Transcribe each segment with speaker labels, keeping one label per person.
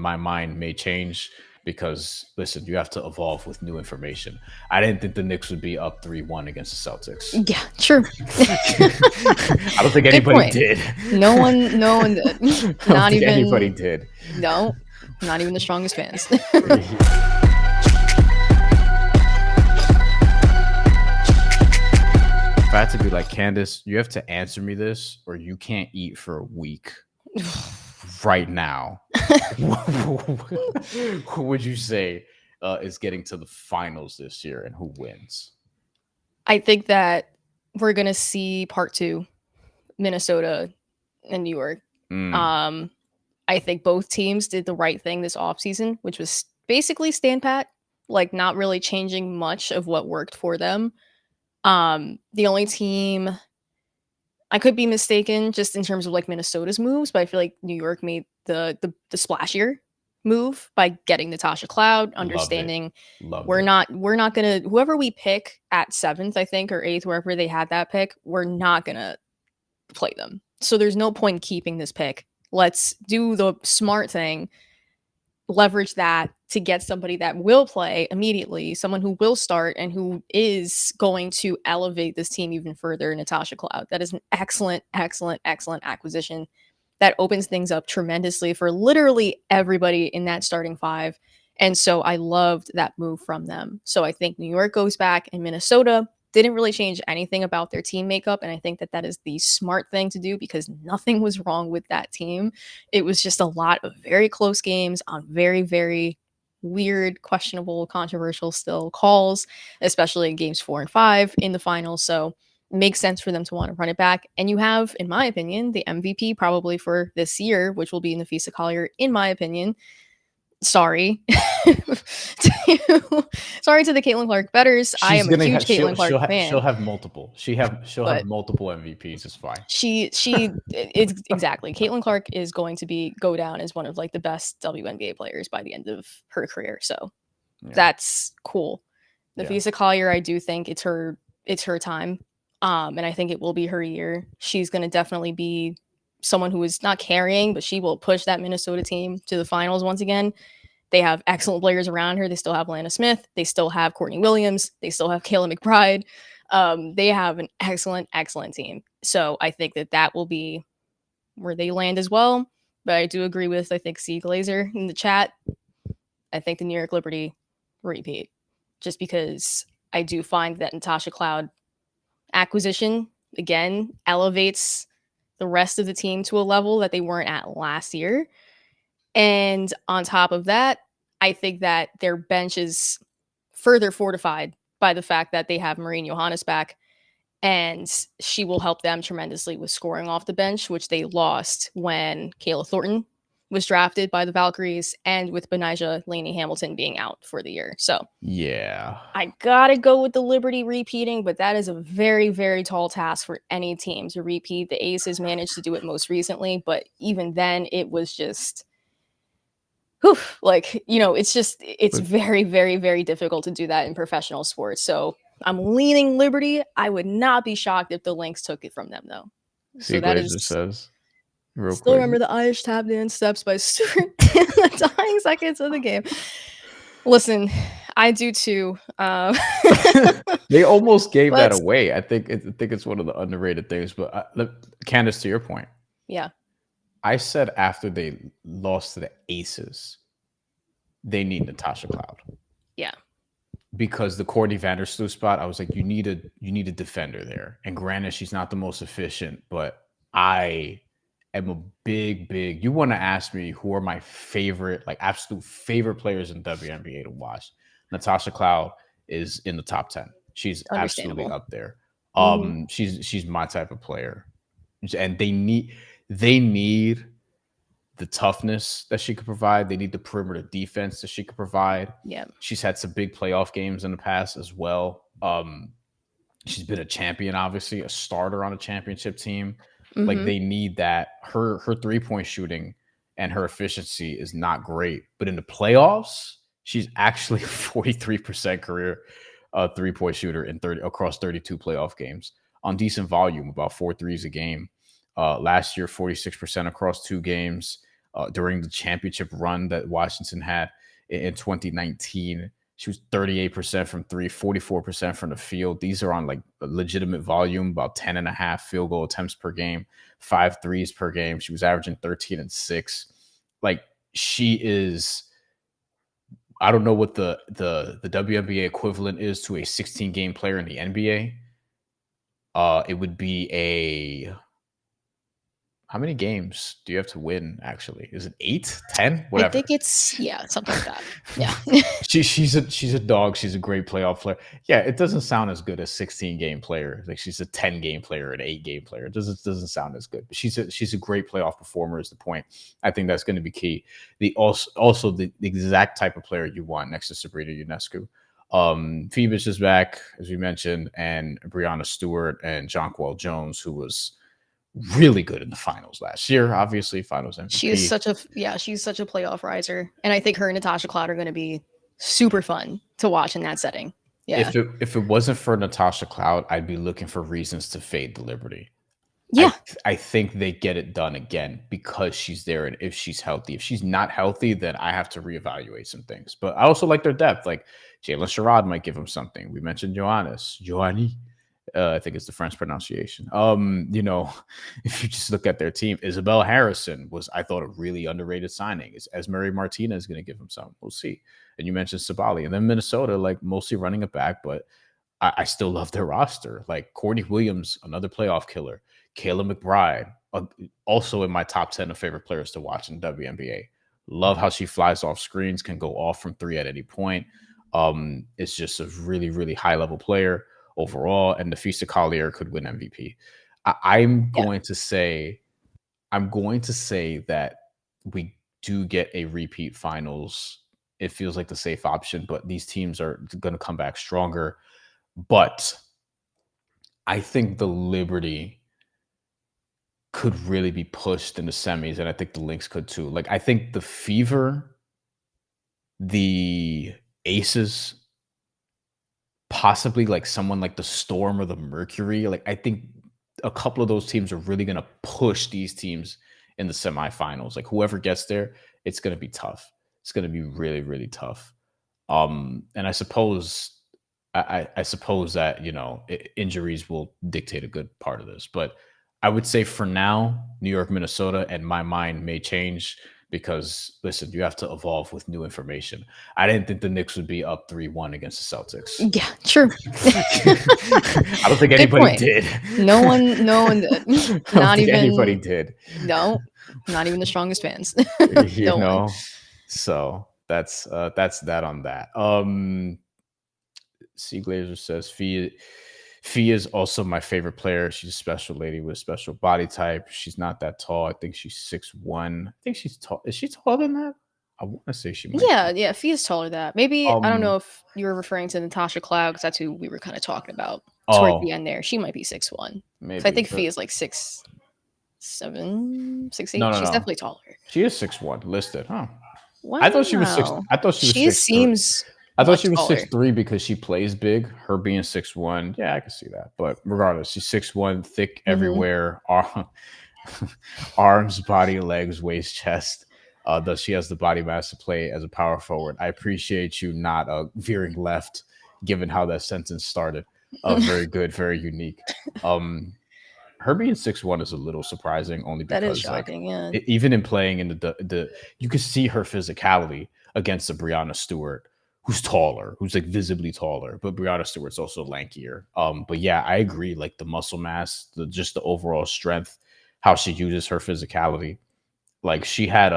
Speaker 1: my mind may change because, listen, you have to evolve with new information. I didn't think the Knicks would be up 3-1 against the Celtics.
Speaker 2: Yeah, true.
Speaker 1: I don't think anybody did.
Speaker 2: No one did. Not even
Speaker 1: anybody did.
Speaker 2: No, not even the strongest fans.
Speaker 1: If I had to be like, Candace, you have to answer me this or you can't eat for a week right now. Who would you say is getting to the finals this year and who wins?
Speaker 2: I think that we're going to see part 2, Minnesota and New York. I think both teams did the right thing this offseason, which was basically stand pat, like not really changing much of what worked for them. The only team, I could be mistaken just in terms of like Minnesota's moves, but I feel like New York made the splashier move by getting Natasha Cloud, understanding we're not gonna, whoever we pick at 7th, I think, or 8th, wherever they had that pick, we're not gonna play them. So there's no point in keeping this pick. Let's do the smart thing, leverage that to get somebody that will play immediately, someone who will start and who is going to elevate this team even further, Natasha Cloud. That is an excellent acquisition that opens things up tremendously for literally everybody in that starting 5. And so I loved that move from them. So I think New York goes back and Minnesota didn't really change anything about their team makeup. And I think that that is the smart thing to do because nothing was wrong with that team. It was just a lot of very close games on very, very weird, questionable, controversial still calls, especially in games 4 and 5 in the finals. So it makes sense for them to want to run it back. And you have, in my opinion, the MVP probably for this year, which will be Napheesa Collier, in my opinion. Sorry. Sorry to the Caitlin Clark betters. I am a huge Caitlin Clark fan.
Speaker 1: She'll have multiple. She'll have multiple MVPs. It's fine.
Speaker 2: It's exactly. Caitlin Clark is going to go down as one of like the best WNBA players by the end of her career. So that's cool. Napheesa Collier, I do think it's her time. And I think it will be her year. She's going to definitely be someone who is not carrying, but she will push that Minnesota team to the finals once again. They have excellent players around her. They still have Lana Smith. They still have Courtney Williams. They still have Kayla McBride. They have an excellent team. So I think that will be where they land as well. But I do agree with, I think, C. Glazer in the chat. I think the New York Liberty repeat. Just because I do find that Natasha Cloud acquisition, again, elevates the rest of the team to a level that they weren't at last year. And on top of that, I think that their bench is further fortified by the fact that they have Marine Johannes back, and she will help them tremendously with scoring off the bench, which they lost when Kayla Thornton was drafted by the Valkyries and with Benijah Laney Hamilton being out for the year. So
Speaker 1: yeah,
Speaker 2: I gotta go with the Liberty repeating, but that is a very, very tall task for any team to repeat. The Aces managed to do it most recently, but even then it was just it's very, very, very difficult to do that in professional sports. So I'm leaning Liberty. I would not be shocked if the Lynx took it from them, though.
Speaker 1: So that is says.
Speaker 2: Still remember the Irish tap dance steps by Stewart in the dying seconds of the game. Listen, I do too.
Speaker 1: They almost gave that away. I think it's one of the underrated things. But Candace, to your point,
Speaker 2: yeah,
Speaker 1: I said after they lost to the Aces, they need Natasha Cloud.
Speaker 2: Yeah,
Speaker 1: because the Courtney Vandersloot spot, I was like, you need a defender there. And granted, she's not the most efficient, but I am a big. You want to ask me who are my favorite, like absolute favorite players in WNBA to watch? Natasha Cloud is in the top 10. She's absolutely up there. She's my type of player, and they need the toughness that she could provide. They need the perimeter defense that she could provide.
Speaker 2: Yeah,
Speaker 1: she's had some big playoff games in the past as well. She's been a champion, obviously, a starter on a championship team. Mm-hmm. Like they need that. Her 3-point shooting and her efficiency is not great, but in the playoffs, she's actually a 43% career 3-point shooter across 32 playoff games on decent volume, about 4 threes a game. Last year, 46% across 2 games. during the championship run that Washington had in 2019. She was 38% from three, 44% from the field. These are on like a legitimate volume, about 10 and a half field goal attempts per game, 5 threes per game. She was averaging 13 and 6. Like, she is, I don't know what the WNBA equivalent is to a 16 game player in the NBA. It would be a, how many games do you have to win, actually? Is it 8, 10? Whatever.
Speaker 2: I think it's, yeah, something like that. Yeah.
Speaker 1: she's a dog. She's a great playoff player. Yeah, it doesn't sound as good as 16 game player. Like, she's a 10 game player, an 8 game player. It doesn't sound as good. But she's a great playoff performer is the point. I think that's going to be key. Also the exact type of player you want next to Sabrina Ionescu. Phoebus is back, as we mentioned, and Brianna Stewart and Jonquel Jones, who was really good in the finals last year. Obviously, finals MVP.
Speaker 2: She's such a playoff riser, and I think her and Natasha Cloud are going to be super fun to watch in that setting. Yeah.
Speaker 1: If it wasn't for Natasha Cloud, I'd be looking for reasons to fade the Liberty.
Speaker 2: Yeah.
Speaker 1: I think they get it done again because she's there, and if she's healthy. If she's not healthy, then I have to reevaluate some things. But I also like their depth. Like, Jalen Sherrod might give them something. We mentioned Joanny. I think it's the French pronunciation. If you just look at their team, Isabel Harrison was, I thought, a really underrated signing. Is Esmery Martinez going to give him something? We'll see. And you mentioned Sabali. And then Minnesota, like, mostly running it back, but I still love their roster. Like, Courtney Williams, another playoff killer. Kayla McBride, also in my top 10 of favorite players to watch in WNBA. Love how she flies off screens, can go off from 3 at any point. It's just a really, really high-level player overall, and Nafisa Collier could win MVP. I'm going to say that we do get a repeat finals. It feels like the safe option, but these teams are going to come back stronger. But I think the Liberty could really be pushed in the semis, and I think the Lynx could too. Like, I think the Fever, the Aces, possibly like someone like the Storm or the Mercury. Like, I think a couple of those teams are really going to push these teams in the semifinals. Like, whoever gets there, it's going to be tough. It's going to be really, really tough. And I suppose that, injuries will dictate a good part of this. But I would say for now, New York, Minnesota, and my mind may change because, listen, you have to evolve with new information. I didn't think the Knicks would be up 3-1 against the Celtics.
Speaker 2: Yeah, true.
Speaker 1: I don't think anybody did.
Speaker 2: No one did. Not even
Speaker 1: anybody did.
Speaker 2: No, not even the strongest fans.
Speaker 1: So that's that on that. C Glazer says Fee is also my favorite player. She's a special lady with a special body type. She's not that tall. I think she's 6'1". I think she's tall. Is she taller than that? I want to say she might.
Speaker 2: Yeah. Fee is taller than that. Maybe, I don't know if you were referring to Natasha Cloud, because that's who we were kind of talking about towards the end there. She might be 6'1". Maybe. So I think Fee is like 6'7", 6'8". No, she's definitely taller.
Speaker 1: She is 6'1", listed, huh?
Speaker 2: Wow.
Speaker 1: I thought she was 6. I thought she was 6'3".
Speaker 2: Seems.
Speaker 1: I thought she was 6'3" because she plays big. Her being 6'1", yeah, I can see that. But regardless, she's 6'1", thick everywhere, arms, body, legs, waist, chest. Thus, she has the body mass to play as a power forward. I appreciate you not veering left, given how that sentence started. Very good, very unique. Her being 6'1" is a little surprising, only because
Speaker 2: that is shocking,
Speaker 1: even in playing in the you could see her physicality against the Brianna Stewart, who's taller, who's like visibly taller, but Brianna Stewart's also lankier. But yeah, I agree. Like, the muscle mass, just the overall strength, how she uses her physicality. Like, she had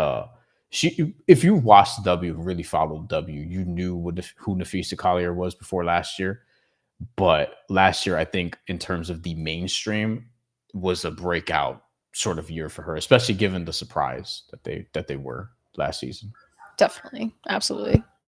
Speaker 1: if you watched W, really followed W, you knew who Nafisa Collier was before last year. But last year, I think in terms of the mainstream, was a breakout sort of year for her, especially given the surprise that they were last season.
Speaker 2: Definitely. Absolutely.